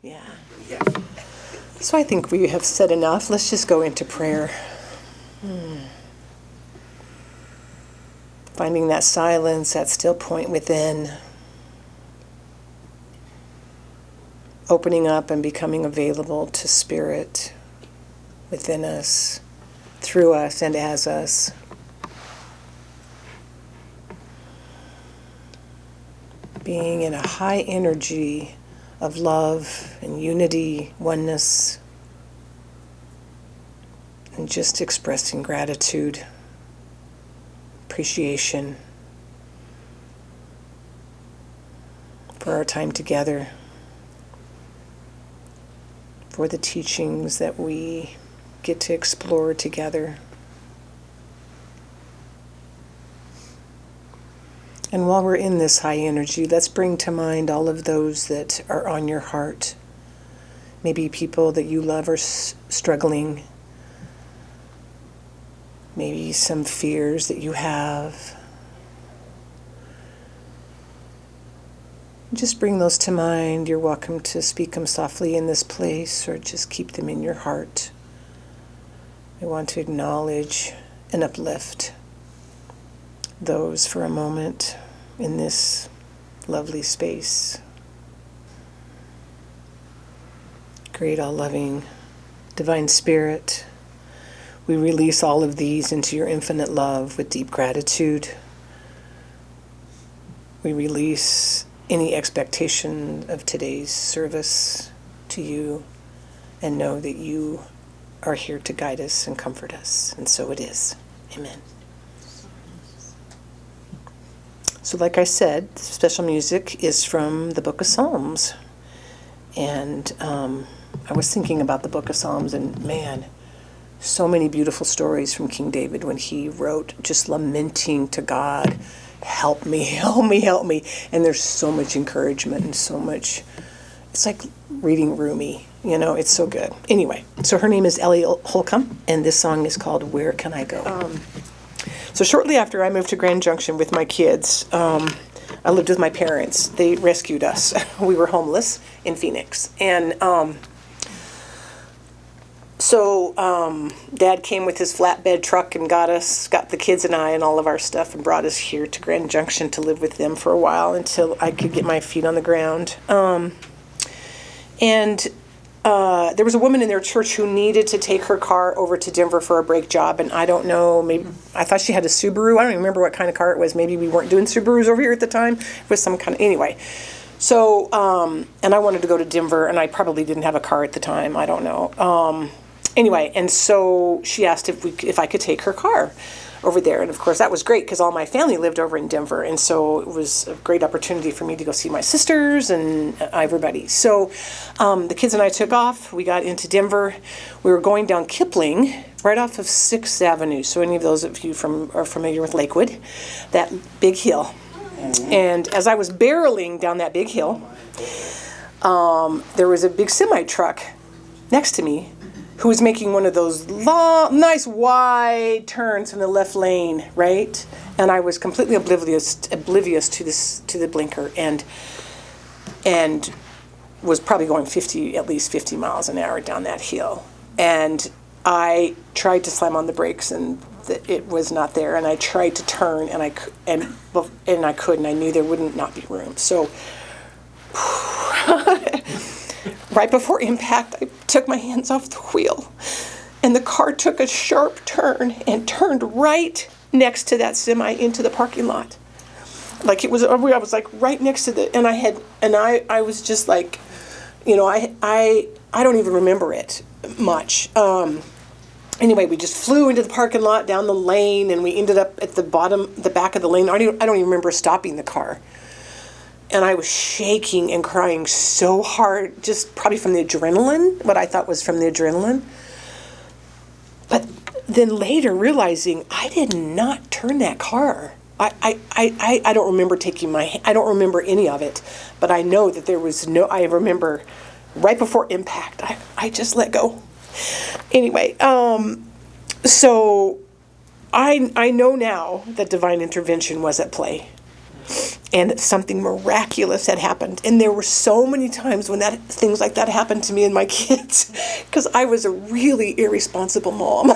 Yeah. So I think we have said enough. Let's just go into prayer. Finding that silence, that still point within. Opening up and becoming available to Spirit within us, through us, and as us. Being in a high energy of love and unity, oneness, and just expressing gratitude, appreciation for our time together, for the teachings that we get to explore together. And while we're in this high energy, let's bring to mind all of those that are on your heart. Maybe people that you love are struggling. Maybe some fears that you have. Just bring those to mind. You're welcome to speak them softly in this place or just keep them in your heart. I want to acknowledge and uplift those for a moment in this lovely space. Great all-loving Divine Spirit, we release all of these into your infinite love with deep gratitude. We release any expectation of today's service to you and know that you are here to guide us and comfort us. And so it is. Amen. So like I said, special music is from the Book of Psalms. And I was thinking about the Book of Psalms, and man, so many beautiful stories from King David when he wrote just lamenting to God, help me, help me, help me. And there's so much encouragement and so much, it's like reading Rumi, it's so good. Anyway, so her name is Ellie Holcomb, and this song is called Where Can I Go? So shortly after I moved to Grand Junction with my kids, I lived with my parents. They rescued us. We were homeless in Phoenix. And so Dad came with his flatbed truck and got the kids and I and all of our stuff and brought us here to Grand Junction to live with them for a while until I could get my feet on the ground. There was a woman in their church who needed to take her car over to Denver for a brake job, and I don't know, maybe I thought she had a Subaru. I don't even remember what kind of car it was. Maybe we weren't doing Subarus over here at the time. It was some kind of, anyway. So, and I wanted to go to Denver, and I probably didn't have a car at the time. I don't know. Anyway, and so she asked if I could take her car over there. And of course, that was great because all my family lived over in Denver. And so it was a great opportunity for me to go see my sisters and everybody. So the kids and I took off. We got into Denver. We were going down Kipling, right off of 6th Avenue. So any of those of you are familiar with Lakewood, that big hill. And as I was barreling down that big hill, there was a big semi-truck next to me who was making one of those long, nice wide turns from the left lane, right? And I was completely oblivious to the blinker, and was probably going at least 50 miles an hour down that hill. And I tried to slam on the brakes, and it was not there. And I tried to turn, and I couldn't. I knew there would not be room. So right before impact, I took my hands off the wheel, and the car took a sharp turn and turned right next to that semi into the parking lot. Like I was like right next to I was just like, I don't even remember it much. Anyway, we just flew into the parking lot, down the lane, and we ended up at the back of the lane. I don't even remember stopping the car. And I was shaking and crying so hard, just probably from the adrenaline, what I thought was from the adrenaline. But then later realizing I did not turn that car. I don't remember I don't remember any of it, but I know that I remember right before impact, I just let go. Anyway, so I know now that divine intervention was at play. and something miraculous had happened. And there were so many times when things like that happened to me and my kids, because I was a really irresponsible mom.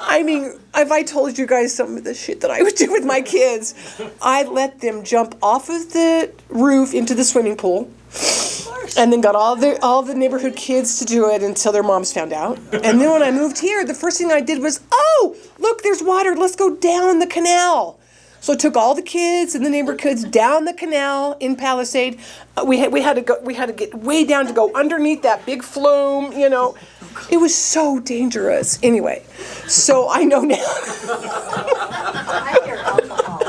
I mean, if I told you guys some of the shit that I would do with my kids, I'd let them jump off of the roof into the swimming pool, and then got all the neighborhood kids to do it until their moms found out. And then when I moved here, the first thing I did was, oh, look, there's water. Let's go down the canal. So I took all the kids and the neighbor kids down the canal in Palisade. We had to get way down to go underneath that big flume, you know. It was so dangerous. Anyway, so I know now. I hear alcohol.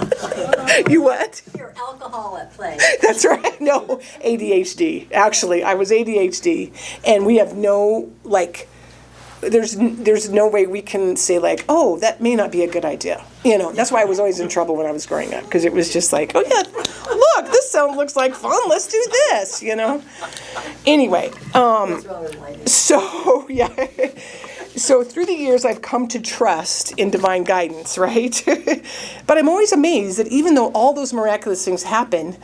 You what? I hear alcohol at play. That's right. No, ADHD. Actually, I was ADHD, and we have no, like, there's no way we can say, like, oh, that may not be a good idea. You know, that's why I was always in trouble when I was growing up, because it was just like, oh, yeah, look, this looks like fun. Let's do this, you know. Anyway, so, yeah. So through the years, I've come to trust in divine guidance, right? But I'm always amazed that even though all those miraculous things happen,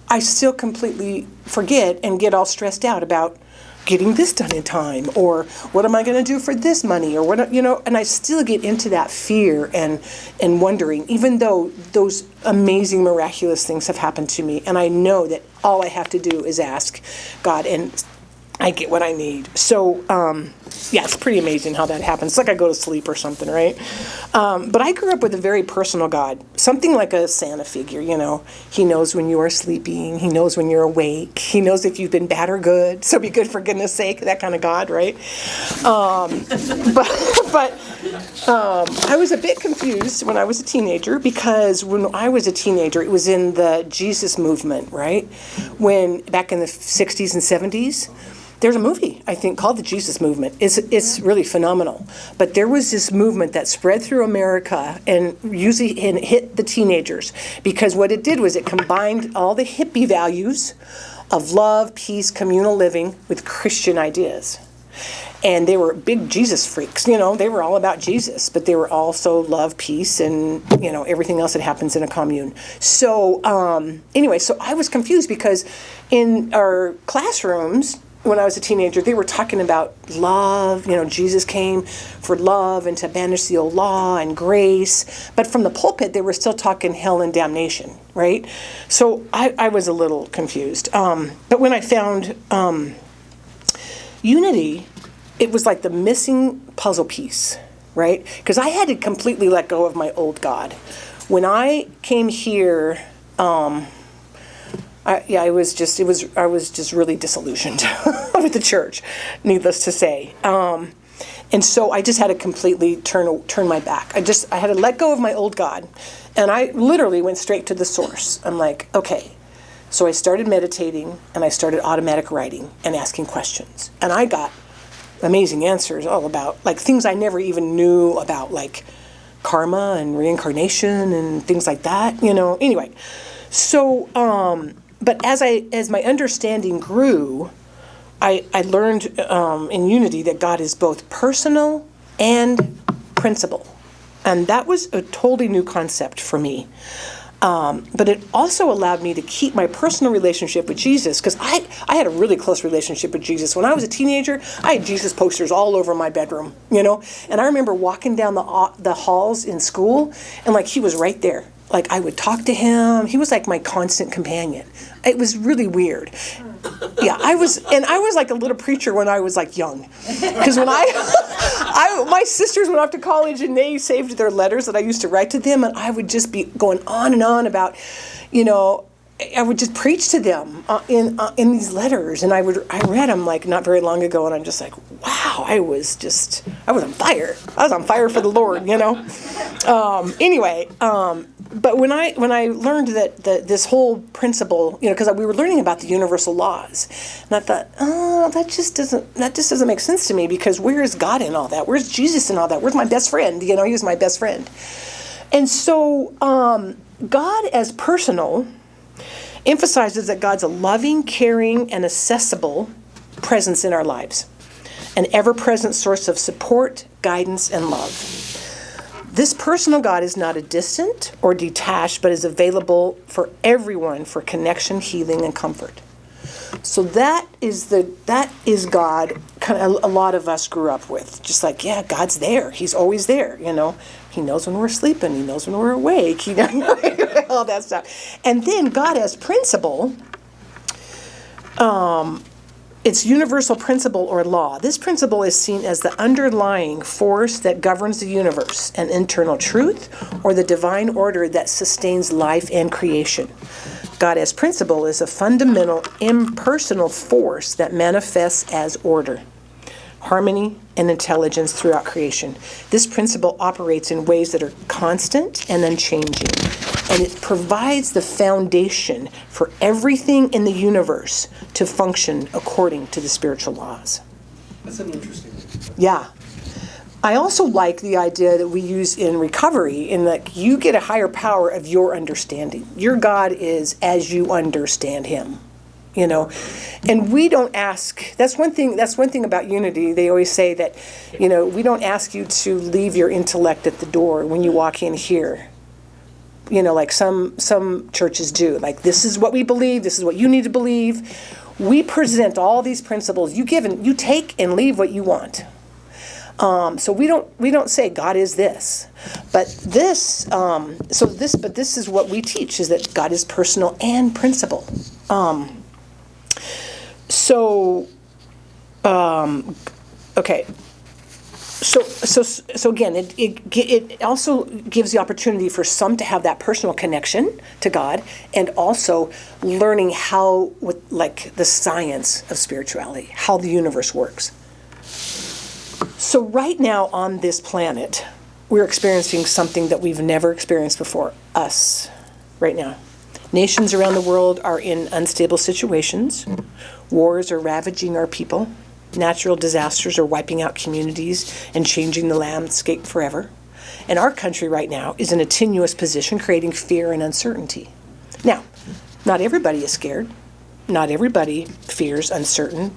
I still completely forget and get all stressed out about getting this done in time, or what am I going to do for this money, or what, you know, and I still get into that fear and wondering, even though those amazing, miraculous things have happened to me, and I know that all I have to do is ask God, and I get what I need. So, yeah, it's pretty amazing how that happens. It's like I go to sleep or something, right? But I grew up with a very personal God, something like a Santa figure, you know. He knows when you are sleeping. He knows when you're awake. He knows if you've been bad or good. So be good for goodness sake, that kind of God, right? But I was a bit confused when I was a teenager, because when I was a teenager, it was in the Jesus movement, right? When back in the 60s and 70s, there's a movie, I think, called The Jesus Movement. It's really phenomenal. But there was this movement that spread through America and hit the teenagers, because what it did was it combined all the hippie values of love, peace, communal living with Christian ideas. And they were big Jesus freaks, you know. They were all about Jesus, but they were also love, peace, and, you know, everything else that happens in a commune. So anyway, so I was confused, because in our classrooms, when I was a teenager, they were talking about love. You know, Jesus came for love and to banish the old law and grace. But from the pulpit, they were still talking hell and damnation, right? So I was a little confused. But when I found unity, it was like the missing puzzle piece, right? Because I had to completely let go of my old God. When I came here, I was just really disillusioned with the church, needless to say. And so I just had to completely turn my back. I had to let go of my old God. And I literally went straight to the source. I'm like, okay. So I started meditating, and I started automatic writing and asking questions. And I got amazing answers all about, like, things I never even knew about, like karma and reincarnation and things like that, you know. Anyway, so but as my understanding grew, I learned in unity that God is both personal and principle. And that was a totally new concept for me. But it also allowed me to keep my personal relationship with Jesus, because I had a really close relationship with Jesus. When I was a teenager, I had Jesus posters all over my bedroom, you know. And I remember walking down the halls in school, and, like, he was right there. Like, I would talk to him. He was like my constant companion. It was really weird. Yeah, I was like a little preacher when I was, like, young. Because when my sisters went off to college, and they saved their letters that I used to write to them, and I would just be going on and on about, you know, I would just preach to them in these letters, and I read them, like, not very long ago, and I'm just like, wow, I was on fire. I was on fire for the Lord, you know. Anyway, but when I learned that this whole principle, you know, because we were learning about the universal laws, and I thought, oh, that just doesn't make sense to me, because where is God in all that? Where's Jesus in all that? Where's my best friend? You know, he was my best friend. And so God as personal emphasizes that God's a loving, caring, and accessible presence in our lives, an ever-present source of support, guidance, and love. This personal God is not a distant or detached, but is available for everyone for connection, healing, and comfort. So that is God. Kind of a lot of us grew up with, just like, yeah, God's there. He's always there. He knows when we're sleeping. He knows when we're awake. He knows all that stuff. And then God as principle. It's universal principle or law. This principle is seen as the underlying force that governs the universe, an internal truth, or the divine order that sustains life and creation. God as principle is a fundamental, impersonal force that manifests as order, harmony, and intelligence throughout creation. This principle operates in ways that are constant and unchanging, and it provides the foundation for everything in the universe to function according to the spiritual laws. That's an interesting one. Yeah. I also like the idea that we use in recovery, in that you get a higher power of your understanding. Your God is as you understand him. And we don't ask. That's one thing about unity. They always say that, we don't ask you to leave your intellect at the door when you walk in here. Like some churches do. Like, this is what we believe. This is what you need to believe. We present all these principles. You take and leave what you want. So we don't say God is this, but this. But this is what we teach: is that God is personal and principle. Okay. So again, it also gives the opportunity for some to have that personal connection to God, and also learning how, with like the science of spirituality, how the universe works. So right now on this planet, we're experiencing something that we've never experienced before. Us, right now. Nations around the world are in unstable situations. Wars are ravaging our people. Natural disasters are wiping out communities and changing the landscape forever. And our country right now is in a tenuous position, creating fear and uncertainty. Now, not everybody is scared. Not everybody feels uncertain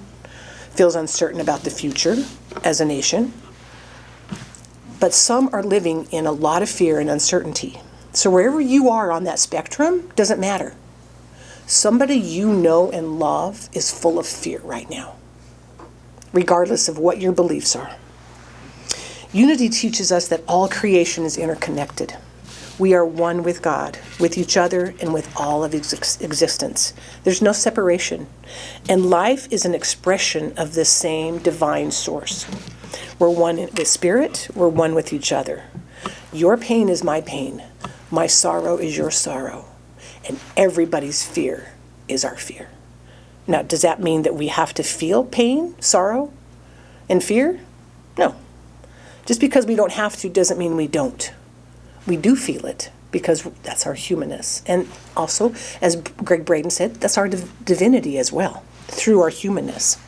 about the future as a nation. But some are living in a lot of fear and uncertainty. So wherever you are on that spectrum, doesn't matter. Somebody you know and love is full of fear right now, regardless of what your beliefs are. Unity teaches us that all creation is interconnected. We are one with God, with each other, and with all of existence. There's no separation. And life is an expression of this same divine source. We're one with spirit, we're one with each other. Your pain is my pain. My sorrow is your sorrow. And everybody's fear is our fear. Now, does that mean that we have to feel pain, sorrow, and fear? No. Just because we don't have to doesn't mean we don't. We do feel it because that's our humanness. And also, as Greg Braden said, that's our divinity as well, through our humanness.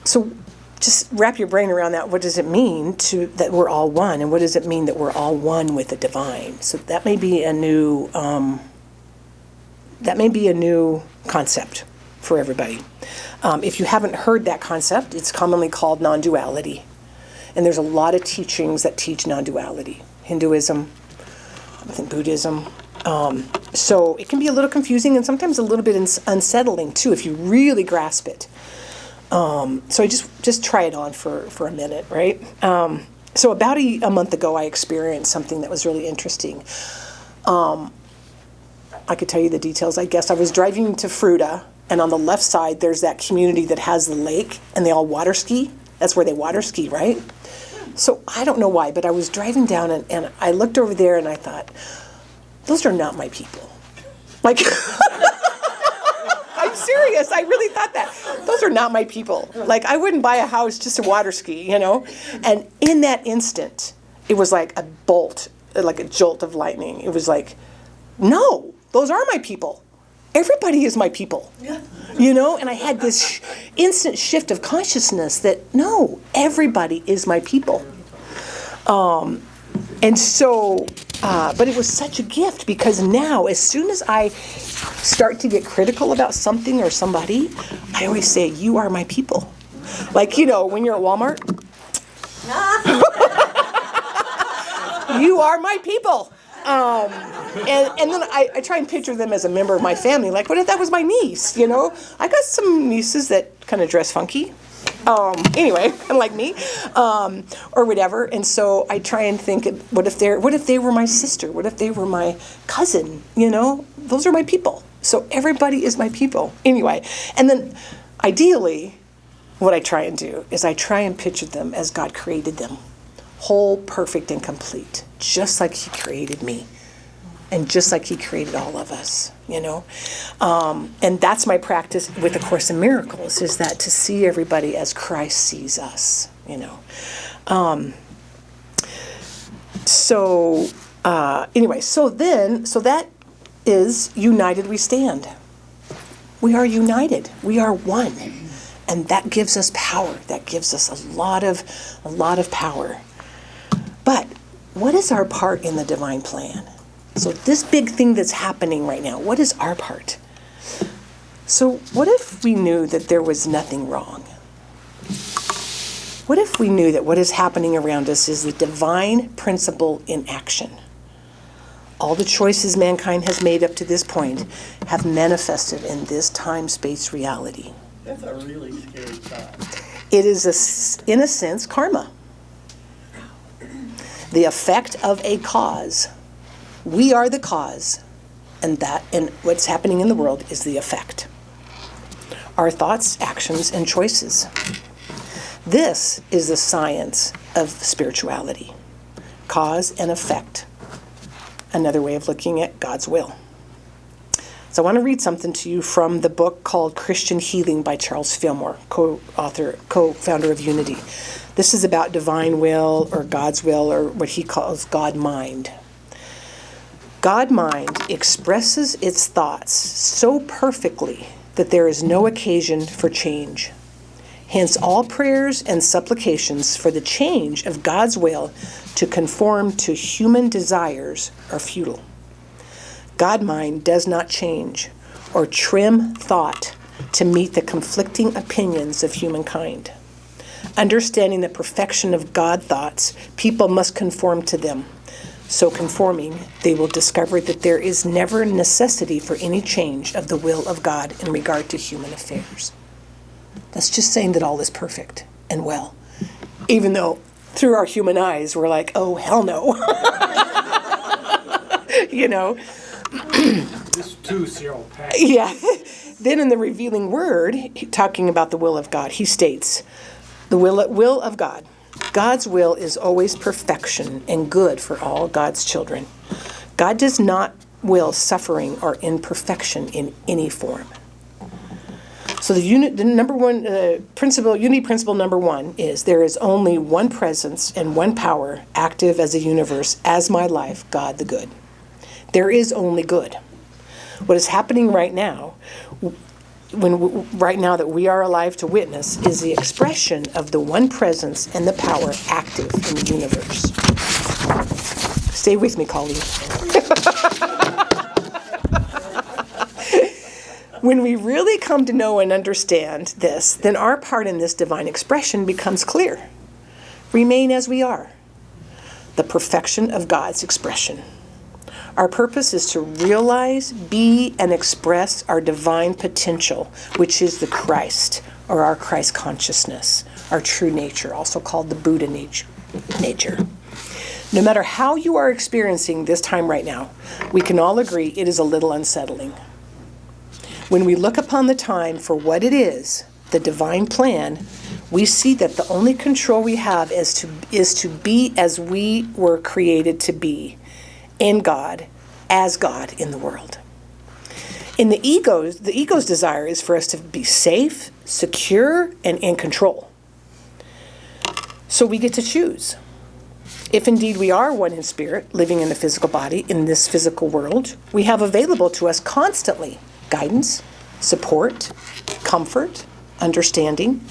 So just wrap your brain around that. What does it mean that we're all one? And what does it mean that we're all one with the divine? So that may be a new concept for everybody. If you haven't heard that concept, it's commonly called non-duality. And there's a lot of teachings that teach non-duality. Hinduism, I think Buddhism. So it can be a little confusing and sometimes a little bit unsettling too if you really grasp it. So I just try it on for a minute, right? So about a month ago, I experienced something that was really interesting. I could tell you the details, I guess. I was driving to Fruta, and on the left side, there's that community that has the lake, and they all water ski. That's where they water ski, right? So I don't know why, but I was driving down, and I looked over there, and I thought, those are not my people. Like, I'm serious. I really thought that. Those are not my people. Like, I wouldn't buy a house just to water ski, And in that instant, it was like a bolt, like a jolt of lightning. It was like, no, those are my people. Everybody is my people. Yeah. And I had this instant shift of consciousness that, no, everybody is my people. And so, but it was such a gift because now, as soon as I start to get critical about something or somebody, I always say, you are my people. Like, when you're at Walmart. You are my people. And then I try and picture them as a member of my family. Like, what if that was my niece, you know? I got some nieces that kind of dress funky. Anyway, kind of like me, or whatever. And so I try and think, what if they were my sister? What if they were my cousin? You know, those are my people. So everybody is my people. Anyway, and then ideally, what I try and do is I try and picture them as God created them, whole, perfect, and complete, just like He created me. And just like He created all of us, you know. And that's my practice with A Course in Miracles, is that to see everybody as Christ sees us, you know. Anyway, so that is united we stand. We are united. We are one. And that gives us power. That gives us a lot of power. But what is our part in the divine plan? So this big thing that's happening right now, what is our part? So what if we knew that there was nothing wrong? What if we knew that what is happening around us is the divine principle in action? All the choices mankind has made up to this point have manifested in this time-space reality. That's a really scary thought. It is, in a sense, karma. The effect of a cause. We are the cause, and what's happening in the world is the effect. Our thoughts, actions, and choices. This is the science of spirituality. Cause and effect. Another way of looking at God's will. So I want to read something to you from the book called Christian Healing by Charles Fillmore, co-founder of Unity. This is about divine will, or God's will, or what he calls God mind. God mind expresses its thoughts so perfectly that there is no occasion for change. Hence, all prayers and supplications for the change of God's will to conform to human desires are futile. God mind does not change or trim thought to meet the conflicting opinions of humankind. Understanding the perfection of God thoughts, people must conform to them. So conforming, they will discover that there is never necessity for any change of the will of God in regard to human affairs. That's just saying that all is perfect and well. Even though through our human eyes, we're like, oh, hell no. You know? This too shall pass. Yeah. Then in the revealing word, talking about the will of God, he states, the will of God. God's will is always perfection and good for all God's children. God does not will suffering or imperfection in any form. So the number one principle, unity principle number one is there is only one presence and one power active as a universe, as my life, God the good. There is only good. What is happening right now, right now that we are alive to witness, is the expression of the one presence and the power active in the universe. Stay with me, Colleen. When we really come to know and understand this, then our part in this divine expression becomes clear. Remain as we are, the perfection of God's expression. Our purpose is to realize, be, and express our divine potential, which is the Christ, or our Christ consciousness, our true nature, also called the Buddha nature. No matter how you are experiencing this time right now, we can all agree it is a little unsettling. When we look upon the time for what it is, the divine plan, we see that the only control we have is to be as we were created to be, in God, as God in the world. In the ego's desire is for us to be safe, secure, and in control. So we get to choose. If indeed we are one in spirit, living in the physical body, in this physical world, we have available to us constantly guidance, support, comfort, understanding,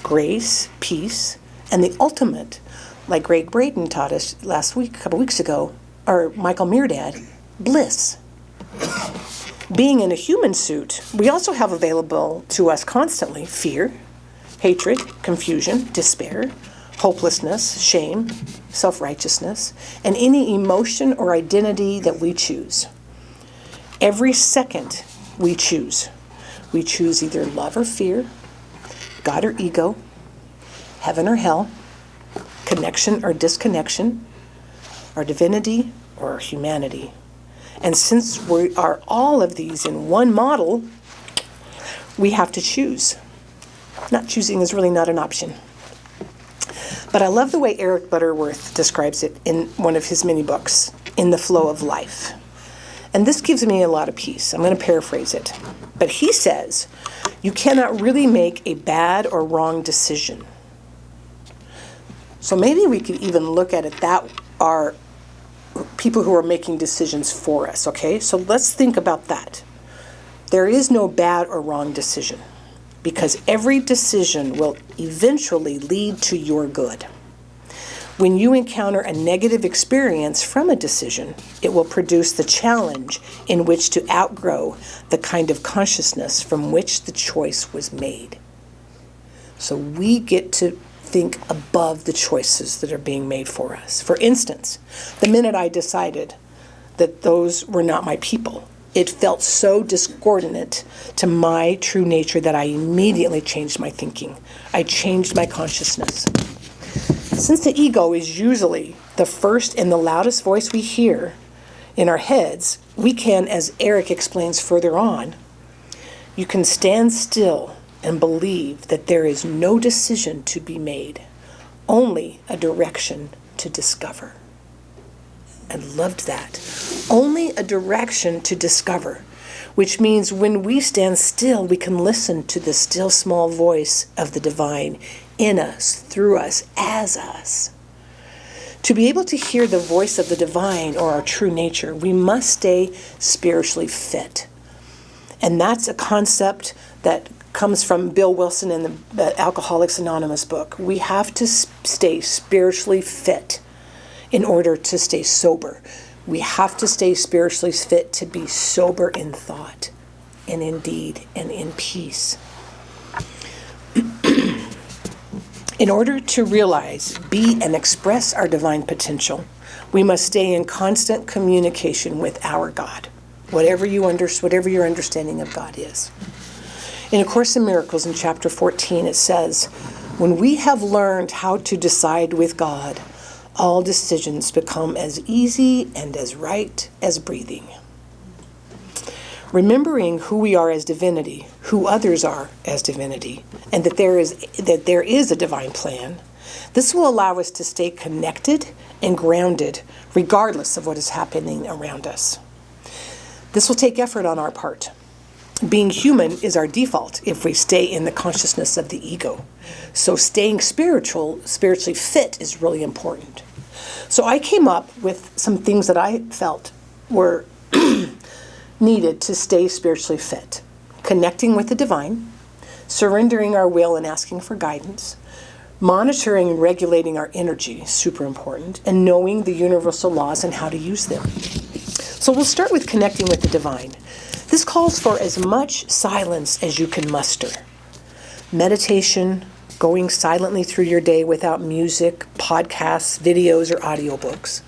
grace, peace, and the ultimate, like Greg Braden taught us a couple weeks ago, or Michael Meerdad, bliss. Being in a human suit, we also have available to us constantly fear, hatred, confusion, despair, hopelessness, shame, self-righteousness, and any emotion or identity that we choose. Every second we choose. We choose either love or fear, God or ego, heaven or hell, connection or disconnection, our divinity or our humanity. And since we are all of these in one model, we have to choose. Not choosing is really not an option. But I love the way Eric Butterworth describes it in one of his many books, In the Flow of Life. And this gives me a lot of peace. I'm going to paraphrase it. But he says, you cannot really make a bad or wrong decision. So maybe we could even look at it that are people who are making decisions for us, okay? So let's think about that. There is no bad or wrong decision, because every decision will eventually lead to your good. When you encounter a negative experience from a decision, it will produce the challenge in which to outgrow the kind of consciousness from which the choice was made. So we get to think above the choices that are being made for us. For instance, the minute I decided that those were not my people, it felt so discordant to my true nature that I immediately changed my thinking. I changed my consciousness. Since the ego is usually the first and the loudest voice we hear in our heads, we can, as Eric explains further on, you can stand still and believe that there is no decision to be made, only a direction to discover. I loved that. Only a direction to discover, which means when we stand still, we can listen to the still small voice of the divine in us, through us, as us. To be able to hear the voice of the divine or our true nature, we must stay spiritually fit. And that's a concept that comes from Bill Wilson in the Alcoholics Anonymous book. We have to stay spiritually fit in order to stay sober. We have to stay spiritually fit to be sober in thought and in deed and in peace. In order to realize, be, and express our divine potential, we must stay in constant communication with our God, whatever your understanding of God is. In A Course in Miracles, in chapter 14, it says, when we have learned how to decide with God, all decisions become as easy and as right as breathing. Remembering who we are as divinity, who others are as divinity, and that there is a divine plan, this will allow us to stay connected and grounded regardless of what is happening around us. This will take effort on our part. Being human is our default if we stay in the consciousness of the ego. So staying spiritually fit is really important. So I came up with some things that I felt were needed to stay spiritually fit. Connecting with the divine, surrendering our will and asking for guidance, monitoring and regulating our energy, super important, and knowing the universal laws and how to use them. So we'll start with connecting with the divine. This calls for as much silence as you can muster. Meditation, going silently through your day without music, podcasts, videos, or audiobooks.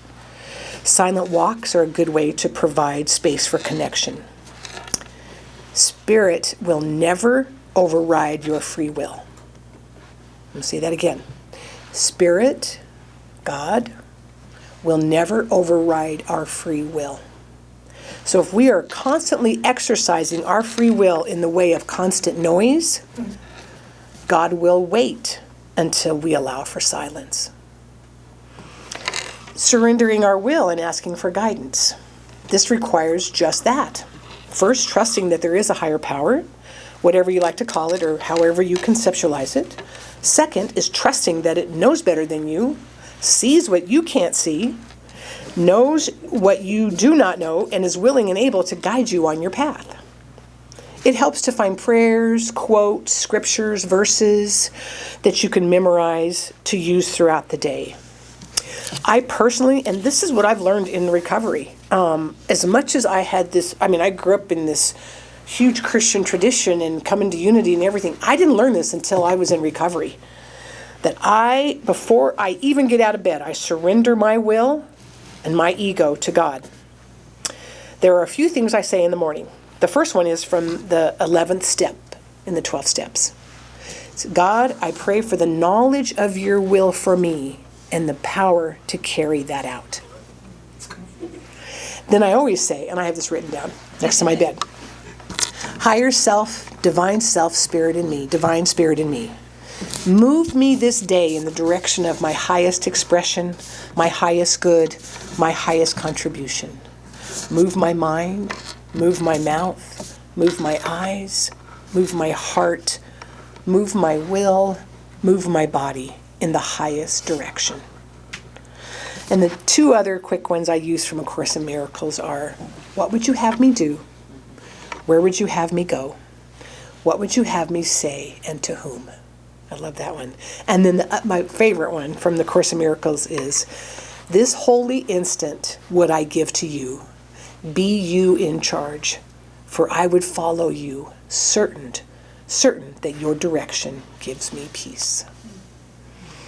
Silent walks are a good way to provide space for connection. Spirit will never override your free will. Let me say that again. Spirit, God, will never override our free will. So if we are constantly exercising our free will in the way of constant noise, God will wait until we allow for silence. Surrendering our will and asking for guidance. This requires just that. First, trusting that there is a higher power, whatever you like to call it or however you conceptualize it. Second is trusting that it knows better than you, sees what you can't see, knows what you do not know, and is willing and able to guide you on your path. It helps to find prayers, quotes, scriptures, verses that you can memorize to use throughout the day. I personally, and this is what I've learned in recovery, as much as I had this, I grew up in this huge Christian tradition and coming to unity and everything. I didn't learn this until I was in recovery. that before I even get out of bed, I surrender my will and my ego to God. There are a few things I say in the morning. The first one is from the 11th step in the 12 steps. It's, God, I pray for the knowledge of your will for me and the power to carry that out. Then I always say, and I have this written down next to my bed, higher self, divine spirit in me. Move me this day in the direction of my highest expression, my highest good, my highest contribution. Move my mind, move my mouth, move my eyes, move my heart, move my will, move my body in the highest direction. And the two other quick ones I use from A Course in Miracles are, what would you have me do? Where would you have me go? What would you have me say, and to whom? I love that one. And then my favorite one from the Course in Miracles is, this holy instant would I give to you. Be you in charge, for I would follow you, certain that your direction gives me peace.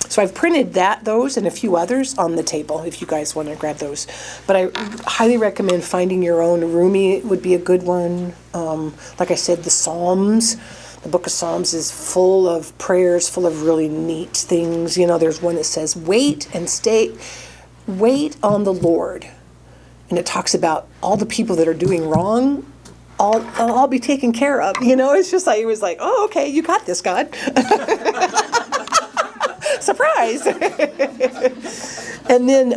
So I've printed those and a few others on the table if you guys want to grab those. But I highly recommend finding your own. Rumi would be a good one. Like I said, the Psalms. The book of Psalms is full of prayers, full of really neat things. You know, there's one that says, wait on the Lord. And it talks about all the people that are doing wrong, I'll be taken care of. You know, it's just like, it was like, oh, okay, you got this, God. Surprise. And then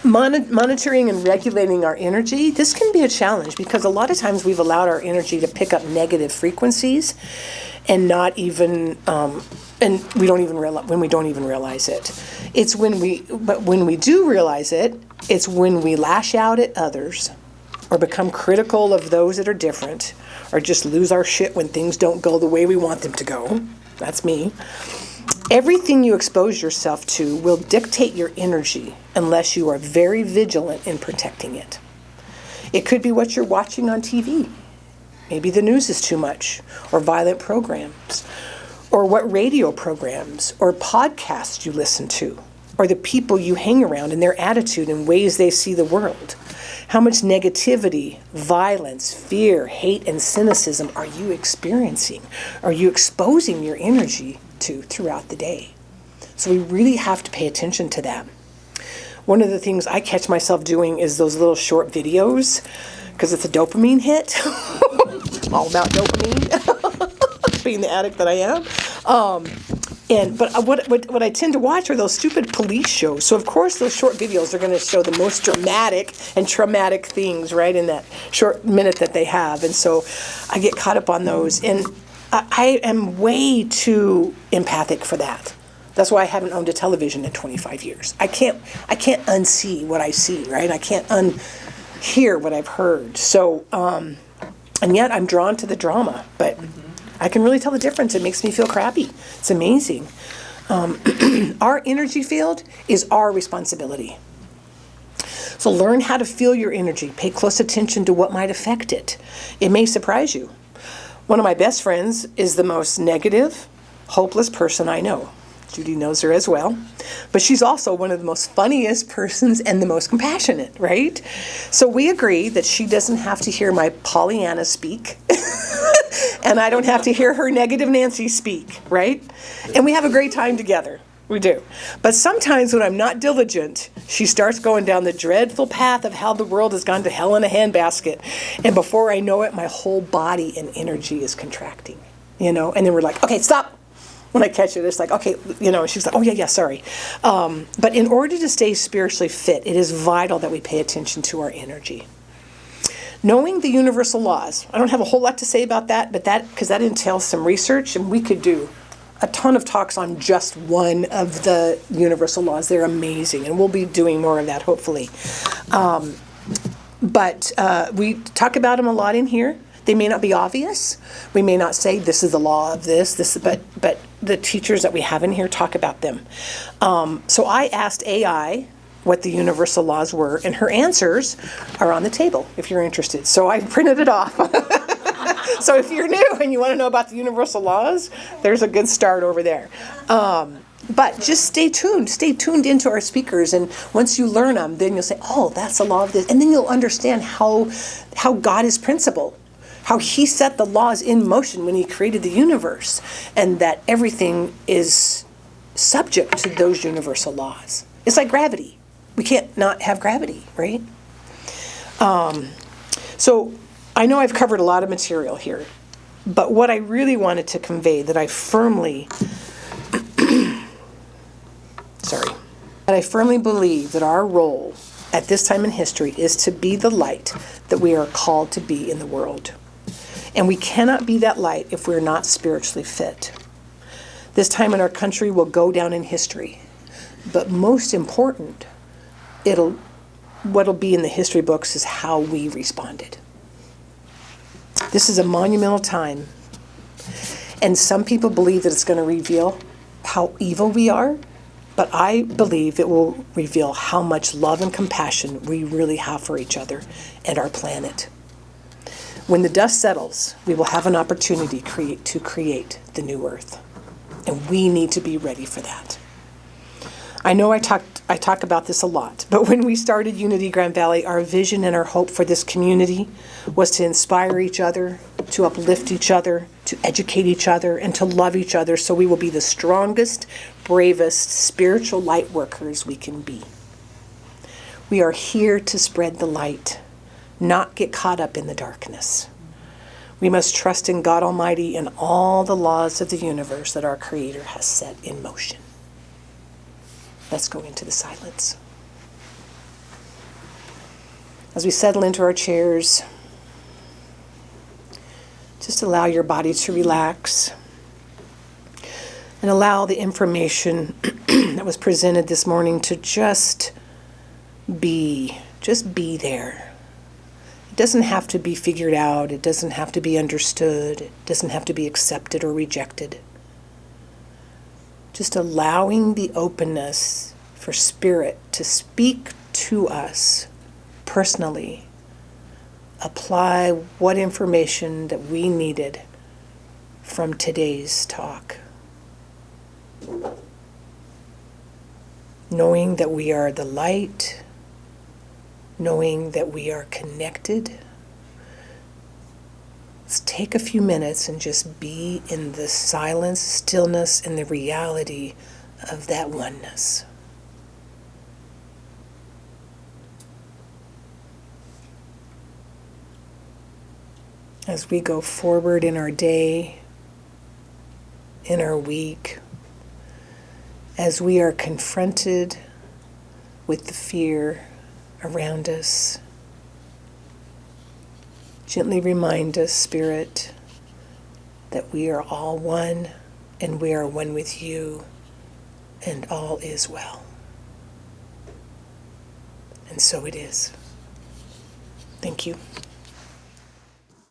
monitoring and regulating our energy. This can be a challenge because a lot of times we've allowed our energy to pick up negative frequencies and not even, and we don't even realize it. It's when we do realize it, it's when we lash out at others or become critical of those that are different or just lose our shit when things don't go the way we want them to go. That's me. Everything you expose yourself to will dictate your energy unless you are very vigilant in protecting it. It could be what you're watching on TV. Maybe the news is too much, or violent programs, or what radio programs or podcasts you listen to, or the people you hang around and their attitude and ways they see the world. How much negativity, violence, fear, hate, and cynicism are you experiencing? Are you exposing your energy to throughout the day? So we really have to pay attention to that. One of the things I catch myself doing is those little short videos, because it's a dopamine hit. All about dopamine, being the addict that I am. But what I tend to watch are those stupid police shows. So of course those short videos are going to show the most dramatic and traumatic things right in that short minute that they have. And so I get caught up on those. And I am way too empathic for that. That's why I haven't owned a television in 25 years. I can't unsee what I see, right? I can't unhear what I've heard. So, and yet I'm drawn to the drama, but I can really tell the difference. It makes me feel crappy. It's amazing. Our energy field is our responsibility. So learn how to feel your energy. Pay close attention to what might affect it. It may surprise you. One of my best friends is the most negative, hopeless person I know. Judy knows her as well. But she's also one of the most funniest persons and the most compassionate, right? So we agree that she doesn't have to hear my Pollyanna speak. And I don't have to hear her negative Nancy speak, right? And we have a great time together. We do. But sometimes when I'm not diligent, she starts going down the dreadful path of how the world has gone to hell in a handbasket. And before I know it, my whole body and energy is contracting, you know? And then we're like, okay, stop. When I catch it, it's like, okay, you know, she's like, oh, yeah, sorry. But in order to stay spiritually fit, it is vital that we pay attention to our energy. Knowing the universal laws. I don't have a whole lot to say about that, but because that entails some research, and we could do a ton of talks on just one of the universal laws. They're amazing, and we'll be doing more of that, hopefully. But we talk about them a lot in here. They may not be obvious. We may not say this is the law of this, but the teachers that we have in here talk about them. So I asked AI what the universal laws were, and her answers are on the table if you're interested. So I printed it off. So if you're new and you want to know about the universal laws, there's a good start over there. But just stay tuned. Stay tuned into our speakers. And once you learn them, then you'll say, oh, that's the law of this. And then you'll understand how God is principled, how he set the laws in motion when he created the universe, and that everything is subject to those universal laws. It's like gravity. We can't not have gravity, right? So I know I've covered a lot of material here, but what I really wanted to convey that I firmly believe that our role at this time in history is to be the light that we are called to be in the world. And we cannot be that light if we're not spiritually fit. This time in our country will go down in history. But most important, what'll be in the history books is how we responded. This is a monumental time. And some people believe that it's going to reveal how evil we are. But I believe it will reveal how much love and compassion we really have for each other and our planet. When the dust settles, we will have an opportunity to create the new earth. And we need to be ready for that. I know I talk about this a lot, but when we started Unity Grand Valley, our vision and our hope for this community was to inspire each other, to uplift each other, to educate each other, and to love each other so we will be the strongest, bravest, spiritual light workers we can be. We are here to spread the light, not get caught up in the darkness. We must trust in God Almighty and all the laws of the universe that our Creator has set in motion. Let's go into the silence. As we settle into our chairs, just allow your body to relax and allow the information that was presented this morning to just be there. It doesn't have to be figured out. It doesn't have to be understood. It doesn't have to be accepted or rejected. Just allowing the openness for Spirit to speak to us personally, apply what information that we needed from today's talk. Knowing that we are the light, knowing that we are connected. Let's take a few minutes and just be in the silence, stillness, and the reality of that oneness. As we go forward in our day, in our week, as we are confronted with the fear around us, gently remind us, Spirit, that we are all one and we are one with you and all is well. And so it is. Thank you.